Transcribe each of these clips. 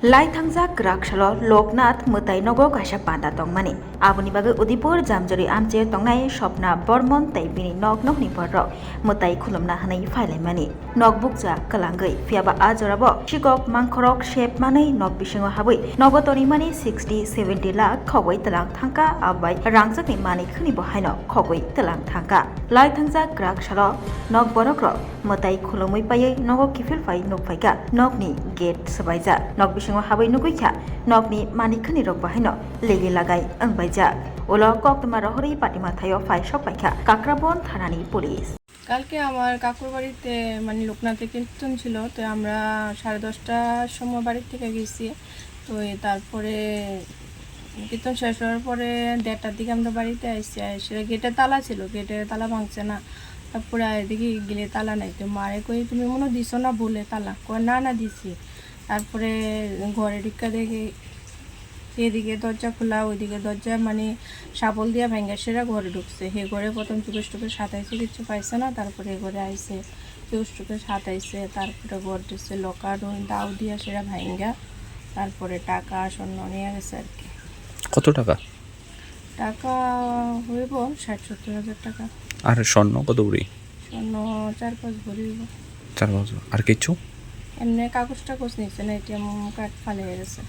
Lai Thangjak Rakshalo Loknath Mutai Nogo Kasha Panda Tongmani Abuni Baga Udipur Jamjori Amche Tongnai Shopna Bormon Taibini Nog Nog Niporo Mutai Kulumna Hanai File Mani Nog Bukja Kalangai Fiaba Azorabo Sikok Mankorok Shape Mani Nog Bishingo Habui Nogotori Mani 60-70 lakh Khogwi Twlangkha Abai Rangchak ni Mani Khuni Bohaino Khogwi Twlangkha Lai Thangjak Rakshalo Nog Borokro Mutai Kulumui Paye Nogo Kifil Fai Nokfaika Nog ni Gate Sabaija Nog Bishingo Habai Nuguika Nog ni Mani Khuni Rok Bahino Legi Lagai Angbaija Ulo Kok Tomaro Hori Patima Thayo Fai Shokpaika Kakrabon Thanani Police কালকে আমার কাকুর বাড়িতে মানে লোকনাথে কীর্তন ছিল তো আমরা 10:30টার সময় বাড়ি থেকে গেছি তো তারপরে কীর্তন শেষ হওয়ার পরে 1:30টার দিকে আমরা বাড়িতে আসছি এসে গেটে তালা ছিল গেটে তালা ভাঙছে না তারপরে এদিকে গেলে তালা নাই তো মারে কই তুমি মনে দিছো না বলে তালা কই না দিছি তারপরে ঘরে ঢুকা দেখে এদিকে দরজা খোলা ওইদিকে দরজা মানে শাবল দিয়া ভেঙে সেরা ঘরে ঢুকছে হে ঘরে প্রথম চুপে সাতাইছে কিছু পাইছে না তারপরে ঘরে আইসে চুপে সাতাইছে তারপরে ঘর দিচ্ছে লকার দাও দিয়া সেরা ভেঙা তারপরে টাকা স্বর্ণ নিয়ে গেছে আর কি। কত টাকা? টাকা হইব 60-70 হাজার টাকা। আর স্বর্ণ কত ভরি? স্বর্ণ 4-5 ভরি হইব। 4 আর কিছু? এমনি কাগজ টাগজ নিচ্ছে না এটিএম কার্ড ফালে গেছে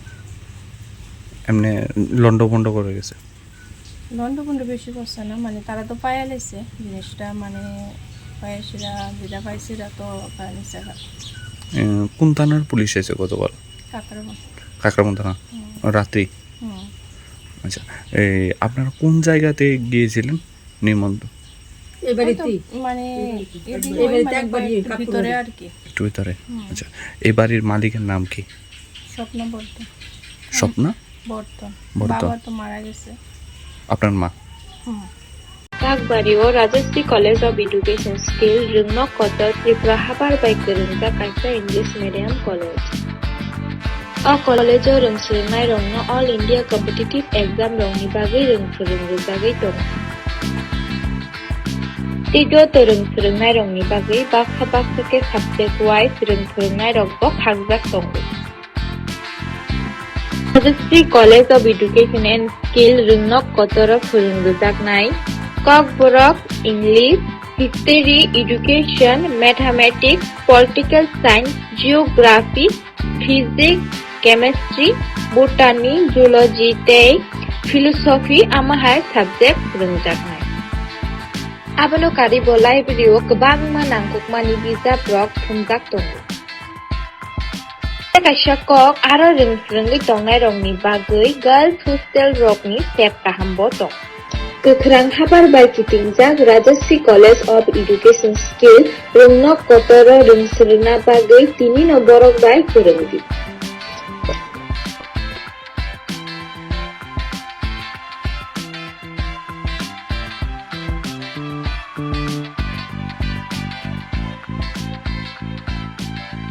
এমনি লন্ড বন্ড করে গেছে। লন্ড বন্ড বেশি করছে না মানে তারা তো পায়া লেছে জিনিসটা মানে পায়া সেরা যেটা পাইছে তো পায়া নিচ্ছে। কোন থানার পুলিশ এসে গতকাল? কাকরাবন থানা রাত্রি। আচ্ছা এই আপনারা কোন জায়গাতে গিয়েছিলেন নিমন্ত্রণ? মানে ভিতরে আর কি একটু ভিতরে। আচ্ছা এই বাড়ির মালিকের নাম কি? স্বপ্না বর্তন। বাবা তো মারা গেছে। আপনার মা? Thangwi Rajasthan College of Education Skill Rangchak Kotor Tripura Habar by Rangchak Kaisa English Medium College. A college of Rangchak Rangno All India Competitive Exam Rangni Bagai Rangchak Bagai Tong. Tiga Rangchak Rangni Bagai Bakha ke subject wise Rangchak Rangbo Khagzak Tong. Rajasthan College of Education and Skill Rangchak Kotor Rangchak Nai Khogwi, English, History, Education, Mathematics, Political Science, Geography, Physics, Chemistry, Botany, Zoology, Philosophy, Amahai subject Rangchak Nai. Abono kari bo library o kebang manangkuk mani bijab rok thumjak tongo. Kaisa kok aro rengfrengui tongnai rokni bagui girls hostel rokni step kaham bo tong. Gokrang habar by Kitingjak Rajasthan College of Education Skill Rangchak Kotor Rangchak Bagai 3 borok by Khogwi.